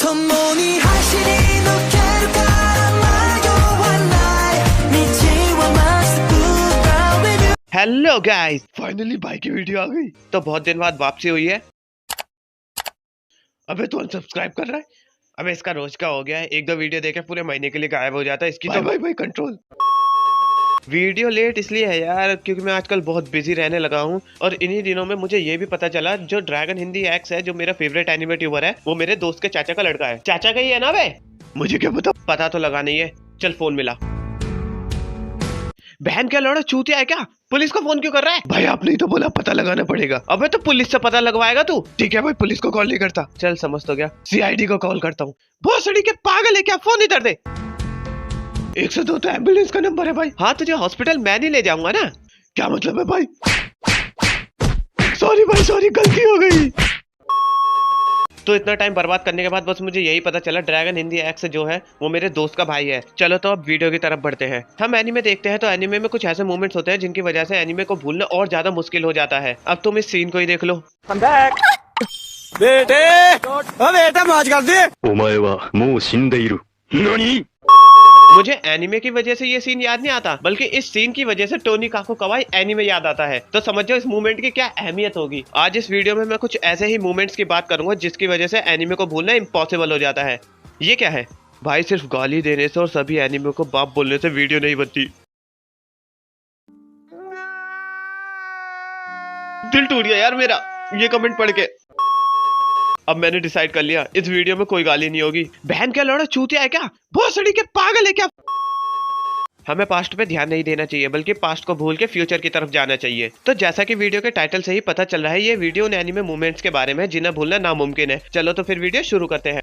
Hello guys, finally भाई की video आ गई। तो बहुत दिन बाद वापसी हुई है। अबे तू अनसब्सक्राइब कर रहा है? अबे इसका रोज का हो गया है, एक दो वीडियो देखे पूरे महीने के लिए गायब हो जाता है। इसकी तो भाई कंट्रोल। वीडियो लेट इसलिए है यार क्योंकि मैं आजकल बहुत बिजी रहने लगा हूँ और इन्हीं दिनों में मुझे ये भी पता चला जो ड्रैगन हिंदी एक्स है, जो मेरा फेवरेट एनिमे ट्यूबर है, वो मेरे दोस्त के चाचा का लड़का है। चाचा का ही है ना बे? मुझे क्या पता तो लगा नहीं है। चल फोन मिला। बहन क्या लौड़ा चूतिया है क्या? पुलिस को फोन क्यों कर रहा है? भाई आपने ही तो बोला पता लगाना पड़ेगा। अबे तो पुलिस से पता लगवाएगा तू? ठीक है भाई, पुलिस को कॉल नहीं करता। चल समझ तो गया, सीआईडी को कॉल करता हूँ। भोसड़ी के पागल है क्या? फोन इधर दे। 102 तो एम्बुलेंस का नंबर है भाई। हाँ तुझे हॉस्पिटल मैं नहीं ले जाऊंगा ना। क्या मतलब है भाई? सॉरी भाई, सॉरी, गलती हो गई। तो इतना टाइम बर्बाद करने के बाद बस मुझे यही पता चला ड्रैगन हिंदी एक्स जो है वो मेरे दोस्त का भाई है। चलो तो अब वीडियो की तरफ बढ़ते हैं। हम एनीमे देखते हैं तो एनीमे में कुछ ऐसे मोमेंट्स होते हैं जिनकी वजह से एनीमे को भूलना और ज्यादा मुश्किल हो जाता है। अब तुम इस सीन को ही देख लो। बेटा मौज कर दे। मुझे एनीमे की वजह से ये सीन याद नहीं आता, बल्कि इस सीन की वजह से टोनी काकू कवाई एनीमे याद आता है। तो समझो इस मूवमेंट की क्या अहमियत होगी। आज इस वीडियो में मैं कुछ ऐसे ही मूवमेंट्स की बात करूंगा जिसकी वजह से एनीमे को भूलना इम्पॉसिबल हो जाता है। ये क्या है भाई? सिर्फ गाली देने से और सभी एनीमे को बाप बोलने से वीडियो नहीं बनती। दिल टूट गया यार मेरा ये कमेंट पढ़ के। अब मैंने डिसाइड कर लिया, इस वीडियो में कोई गाली नहीं होगी। बहन क्या लौड़ा चूतिया है क्या? भोसड़ी के पागल है क्या? हमें पास्ट पे ध्यान नहीं देना चाहिए, बल्कि पास्ट को भूल के फ्यूचर की तरफ जाना चाहिए। तो जैसा कि वीडियो के टाइटल से ही पता चल रहा है, ये वीडियो उन एनिमे मूवमेंट्स के बारे में जिन्हें भूलना नामुमकिन है। चलो तो फिर वीडियो शुरू करते हैं।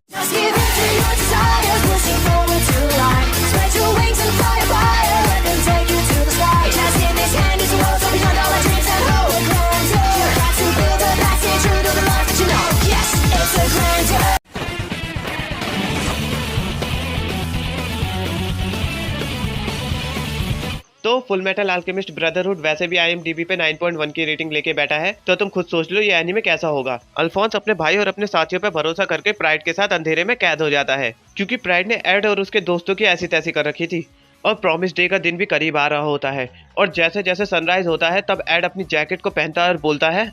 तो फुल मेटल अल्केमिस्ट ब्रदरहुड वैसे भी IMDb पे 9.1 की रेटिंग लेके बैठा है, तो तुम खुद सोच लो ये एनीमे कैसा होगा। अल्फोंस अपने भाई और अपने साथियों पे भरोसा करके प्राइड के साथ अंधेरे में कैद हो जाता है, क्योंकि प्राइड ने एड और उसके दोस्तों की ऐसी तैसी कर रखी थी और प्रॉमिस डे का दिन भी करीब आ रहा होता है। और जैसे जैसे सनराइज होता है तब एड अपनी जैकेट को पहनता है और बोलता है,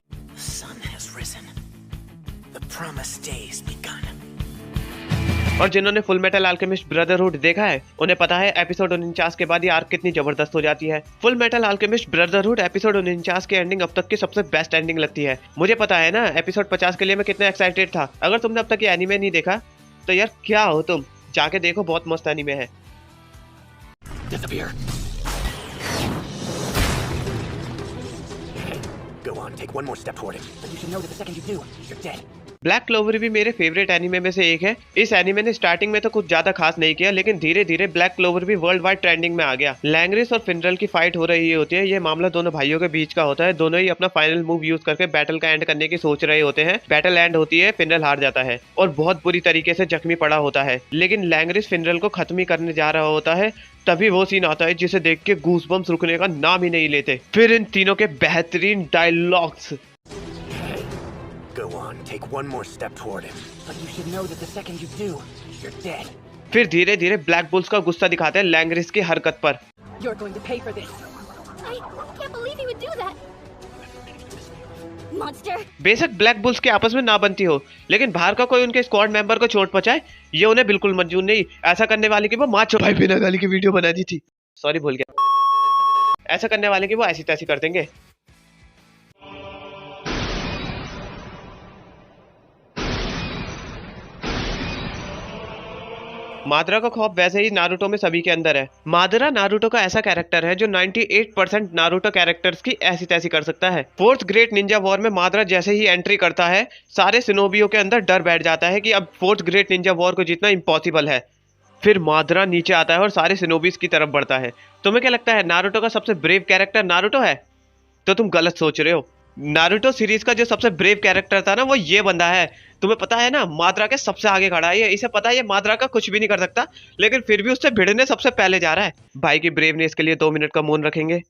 और जिन्होंने फुल मेटल अल्केमिस्ट ब्रदरहुड देखा है उन्हें पता है एपिसोड 49 के बाद ये आर्क कितनी जबरदस्त हो जाती है। Full metal alchemist brotherhood episode 49 की एंडिंग अब तक की सबसे बेस्ट एंडिंग लगती है। मुझे पता है ना एपिसोड 50 के लिए मैं कितना एक्साइटेड था। अगर तुमने अब तक ये एनीमे नहीं देखा तो यार क्या हो तुम, जाके देखो, बहुत मस्त एनीमे है। ब्लैक क्लोवर भी मेरे फेवरेट एनीमे में से एक है। इस एनीमे ने स्टार्टिंग में तो कुछ ज्यादा खास नहीं किया, लेकिन धीरे धीरे ब्लैक क्लोवर भी वर्ल्ड वाइड ट्रेंडिंग में आ गया। लैंग्रिस और फिनरल की फाइट हो रही होती है। ये मामला दोनों भाइयों के बीच का होता है। दोनों ही अपना फाइनल मूव यूज करके बैटल का एंड करने की सोच रहे होते हैं। बैटल एंड होती है, फिनरल हार जाता है और बहुत बुरी तरीके से जख्मी पड़ा होता है। लेकिन लैंग्रिस फिनरल को खत्म ही करने जा रहा होता है, तभी वो सीन आता है जिसे देख के गूज़बम्स रुकने का नाम ही नहीं लेते। फिर इन तीनों के बेहतरीन dialogues. Go on, take one more step toward him. But you should know that the second you do, you're dead. फिर धीरे धीरे ब्लैक बुल्स का गुस्सा दिखाते हैं लैंग्रिस की हरकत पर। You're going to pay for this. I can't believe he would do that. Monster. बेशक ब्लैक बुल्स के आपस में ना बनती हो, लेकिन बाहर का कोई उनके स्क्वाड मेंबर को चोट पहुंचाए ये उन्हें बिल्कुल मंजूर नहीं। ऐसा करने वाले की वो माँ भाई बिना गाली की वीडियो बना दी थी, सॉरी भूल गया। ऐसा करने वाले की वो ऐसी तैसी कर देंगे। मादरा का खौफ वैसे ही नारुतो में सभी के अंदर है। मादरा नारुतो का ऐसा कैरेक्टर है जो 98% नारुतो कैरेक्टर्स की ऐसी तैसी कर सकता है। फोर्थ ग्रेट निंजा वॉर में मादरा जैसे ही एंट्री करता है, सारे सिनोबियों के अंदर डर बैठ जाता है कि अब फोर्थ ग्रेट निंजा वॉर को जीतना इम्पॉसिबल है। फिर मादरा नीचे आता है और सारे सिनोबीज की तरफ बढ़ता है। तुम्हें क्या लगता है नारुतो का सबसे ब्रेव कैरेक्टर नारुतो है? तो तुम गलत सोच रहे हो। नारुतो सीरीज का जो सबसे ब्रेव कैरेक्टर था ना, वो ये बंदा है। तुम्हें पता है ना, माद्रा के सबसे आगे खड़ा है ये। इसे पता है ये माद्रा का कुछ भी नहीं कर सकता, लेकिन फिर भी उससे भिड़ने सबसे पहले जा रहा है। भाई की ब्रेवनेस के लिए 2 मिनट का मौन रखेंगे।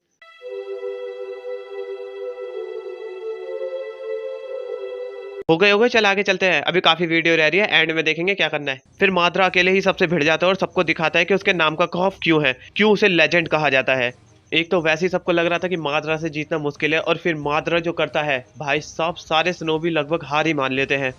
हो गए चल आगे चलते हैं, अभी काफी वीडियो रह रही है, एंड में देखेंगे क्या करना है। फिर माद्रा अकेले ही सबसे भिड़ जाता है और सबको दिखाता है कि उसके नाम का खौफ क्यों है, क्यों उसे लेजेंड कहा जाता है। एक तो वैसे ही सबको लग रहा था कि माद्रा से जीतना मुश्किल है, और फिर माद्रा जो करता है भाई साहब, सारे स्नोबी लगभग हार ही मान लेते हैं।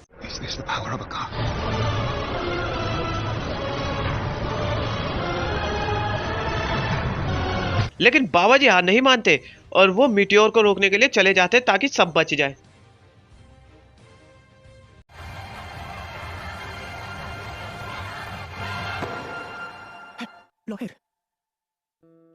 लेकिन बाबा जी हार नहीं मानते और वो मीटियोर को रोकने के लिए चले जाते ताकि सब बच जाए।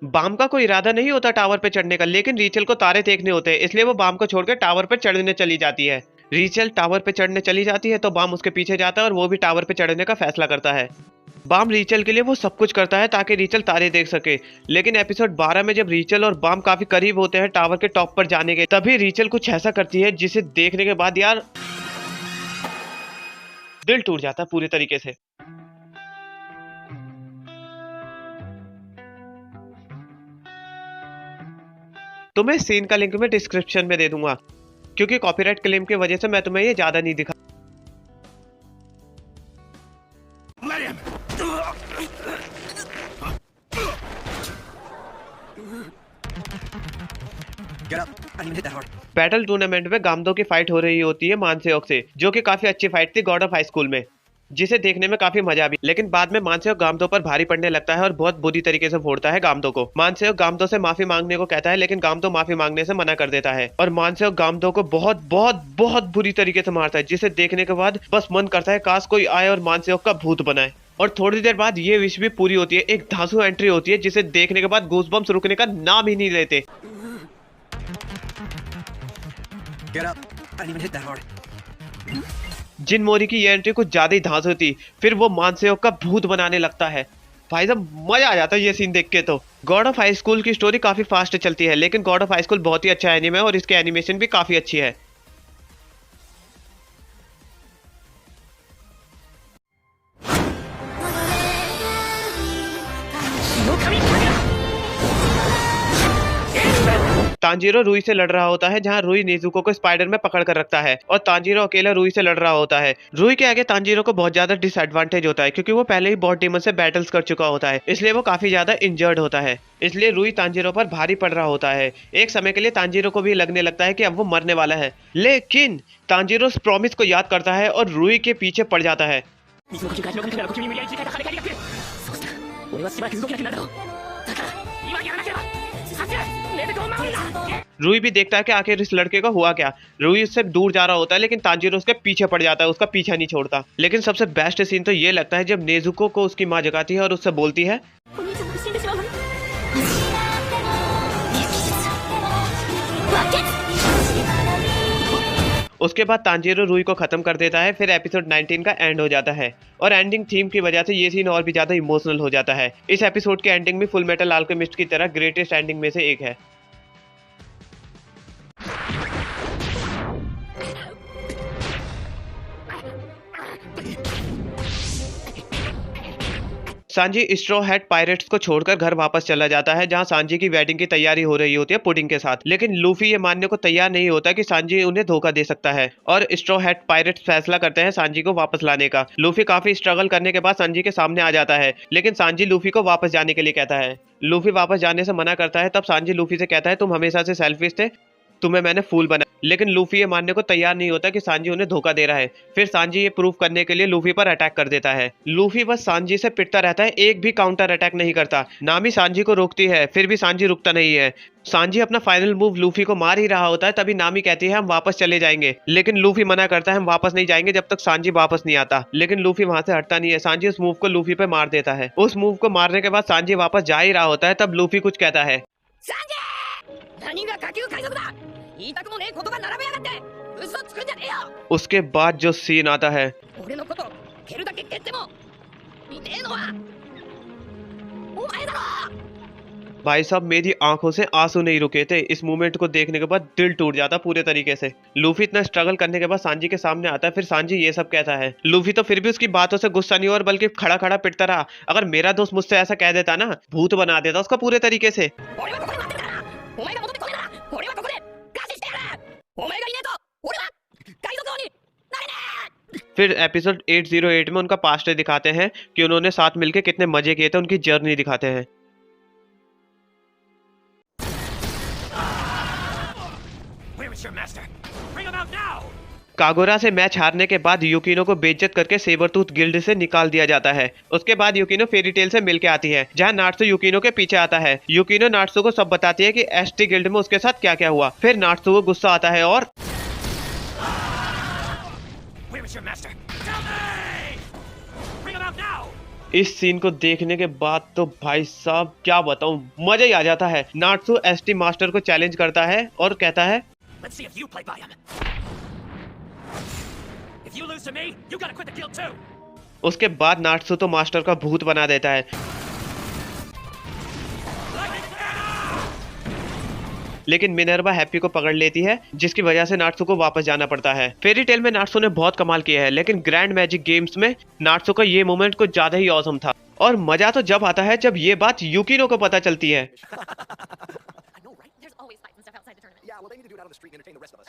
बाम का कोई इरादा नहीं होता टावर पे चढ़ने का, लेकिन रीचल को तारे देखने होते हैं, इसलिए वो बाम को छोड़कर टावर पे चढ़ने चली जाती है। रीचल टावर पे चढ़ने चली जाती है तो बाम उसके पीछे जाता है और वो भी टावर पे चढ़ने का फैसला करता है। बाम रीचल के लिए वो सब कुछ करता है ताकि रीचल तारे देख सके। लेकिन एपिसोड 12 में जब रीचल और बाम काफी करीब होते हैं टावर के टॉप पर जाने के, तभी रीचल कुछ ऐसा करती है जिसे देखने के बाद यार दिल टूट जाता है पूरी तरीके से। तो मैं सीन का लिंक मैं डिस्क्रिप्शन में दे दूंगा, क्योंकि कॉपीराइट क्लेम की वजह से मैं तुम्हें ये ज्यादा नहीं दिखा। बैटल टूर्नामेंट में गामदो की फाइट हो रही होती है मानसेओक से, जो कि काफी अच्छी फाइट थी गॉड ऑफ हाई स्कूल में, जिसे देखने में काफी मजा भी। लेकिन बाद में मानसेओक गामदो पर भारी पड़ने लगता है और बहुत बुरी तरीके से फोड़ता है गामदो को। मानसेओक गामदो से माफी मांगने को कहता है, लेकिन गामदो माफी मांगने से मना कर देता है और मानसेओक गामदो को बहुत बहुत बहुत बुरी तरीके से मारता है, जिसे देखने के बाद बस मन करता है काश कोई आए और मानसेओक का भूत बनाए। और थोड़ी देर बाद ये विश भी पूरी होती है। एक धांसू एंट्री होती है जिसे देखने के बाद गूज़बम्प्स रुकने का नाम ही नहीं लेते। जिन मोरी की ये एंट्री कुछ ज्यादा ही धांसू थी, फिर वो मानसेओक का भूत बनाने लगता है। भाई साहब मजा आ जाता है ये सीन देख के। तो गॉड ऑफ हाई स्कूल की स्टोरी काफी फास्ट चलती है, लेकिन गॉड ऑफ हाई स्कूल बहुत ही अच्छा एनीमे है और इसकी एनिमेशन भी काफी अच्छी है। तांजीरो रुई से लड़ रहा होता है, जहां रुई नेजुको को स्पाइडर में पकड़ कर रखता है और तांजीरो अकेला रुई से लड़ रहा होता है। रुई के आगे तांजीरो को बहुत ज्यादा डिसएडवांटेज होता है, क्योंकि वो पहले ही बॉट डीमन से बैटल्स कर चुका होता है, इसलिए वो काफी ज्यादा इंजर्ड होता है। इसलिए रुई तांजीरो पर भारी पड़ रहा होता है। एक समय के लिए तांजीरो को भी लगने लगता है कि अब वो मरने वाला है, लेकिन तांजीरो उस प्रॉमिस को याद करता है और रुई के पीछे पड़ जाता है। रुई भी देखता है कि आखिर इस लड़के को हुआ क्या। रुई उससे दूर जा रहा होता है, लेकिन तांजीरो उसके पीछे पड़ जाता है, उसका पीछा नहीं छोड़ता। लेकिन सबसे बेस्ट सीन तो ये लगता है जब नेजुको को उसकी माँ जगाती है और उससे बोलती है उसके बाद तांजीरो रुई को खत्म कर देता है। फिर एपिसोड 19 का एंड हो जाता है और एंडिंग थीम की वजह से ये सीन और भी ज्यादा इमोशनल हो जाता है। इस एपिसोड की एंडिंग भी फुल मेटल अल्केमिस्ट की तरह ग्रेटेस्ट एंडिंग में से एक है। सांजी स्ट्रॉ हैट पायरेट्स को छोड़कर घर वापस चला जाता है, जहां सांजी की वेडिंग की तैयारी हो रही होती है पुडिंग के साथ। लेकिन लूफी ये मानने को तैयार नहीं होता कि सांजी उन्हें धोखा दे सकता है और स्ट्रॉ हैट पायरेट्स फैसला करते हैं सांजी को वापस लाने का। लूफी काफी स्ट्रगल करने के बाद सांजी के सामने आ जाता है, लेकिन सांजी लूफी को वापस जाने के लिए कहता है। लूफी वापस जाने से मना करता है। तब सांजी लूफी से कहता है तुम हमेशा से सेल्फिश थे, तुम्हें मैंने फूल बना। लेकिन लूफी ये मानने को तैयार नहीं होता कि सांजी उन्हें धोखा दे रहा है। फिर सांजी ये प्रूव करने के लिए लूफी पर अटैक कर देता है। लूफी बस सांजी से पिटता रहता है, एक भी काउंटर अटैक नहीं करता। नामी सांजी को रोकती है, फिर भी सांजी रुकता नहीं है। सांजी अपना फाइनल मूव लूफी को मार ही रहा होता है, तभी नामी कहती है हम वापस चले जाएंगे, लेकिन लूफी मना करता है हम वापस नहीं जाएंगे जब तक सांजी वापस नहीं आता। लेकिन लूफी वहां से हटता नहीं है। सांजी उस मूव को लूफी पे मार देता है। उस मूव को मारने के बाद सांजी वापस जा ही रहा होता है, तब लूफी कुछ कहता है। उसके बाद जो सीन आता है, भाई साहब मेरी आंखों से आंसू नहीं रुके थे। इस मूवमेंट को देखने के बाद दिल टूट जाता पूरे तरीके से। लूफी इतना स्ट्रगल करने के बाद सांजी के सामने आता है, फिर सांजी ये सब कहता है। लूफी तो फिर भी उसकी बातों से गुस्सा नहीं हुआ और बल्कि खड़ा खड़ा पिटता रहा। अगर मेरा दोस्त मुझसे ऐसा कह देता ना, भूत बना देता उसका पूरे तरीके से। फिर एपिसोड 808 में उनका पास्ट दिखाते हैं कि उन्होंने साथ मिलके कितने मजे किए थे, उनकी जर्नी दिखाते हैं। Where is your master? Bring him out now! कागोरा से मैच हारने के बाद यूकिनो को बेइज्जत करके सेबरटूथ गिल्ड से निकाल दिया जाता है। उसके बाद यूकिनो फेरी टेल से मिलके आती है, जहां नाट्सू यूकिनो के पीछे आता है। यूकिनो नाट्सू को सब बताती है कि एसटी गिल्ड में उसके साथ क्या क्या हुआ। फिर नाट्सू को गुस्सा आता है और Where is your master? Tell me! Bring him out now! इस सीन को देखने के बाद तो भाई साहब क्या बताऊं, मजा ही आ जाता है। नाट्सू एसटी मास्टर को चैलेंज करता है और कहता है Let's see if you play by him. If you lose to me, you gotta quit the guild too. उसके बाद नाट्सू तो मास्टर का भूत बना देता है, लेकिन मिनर्वा हैप्पी को पकड़ लेती है, जिसकी वजह से नाट्सू को वापस जाना पड़ता है। फेरी टेल में नाट्सू ने बहुत कमाल किया है, लेकिन ग्रैंड मैजिक गेम्स में नाट्सू का ये मोमेंट कुछ ज्यादा ही ऑसम था। और मजा तो जब आता है जब ये बात यूकिनो को पता चलती है। I know, right? There's always fights and stuff outside the tournament. Yeah, well, they need to do it out on the street and entertain the rest of us.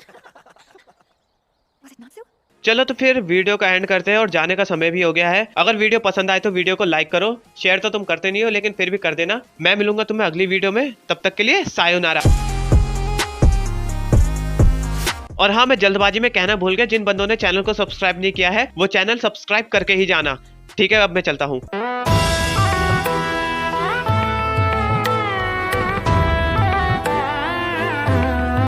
Was it Natsu? चलो तो फिर video का and करते हैं और जाने का समय भी हो गया है। अगर वीडियो पसंद आए तो वीडियो को लाइक करो, शेयर तो तुम करते नहीं हो लेकिन फिर भी कर देना। मैं मिलूंगा तुम्हें अगली वीडियो में, तब तक के लिए सायोनारा। और हाँ, मैं जल्दबाजी में कहना भूल गया, जिन बंदों ने चैनल को सब्सक्राइब नहीं किया है वो चैनल सब्सक्राइब करके ही जाना। ठीक है, अब मैं चलता हूँ।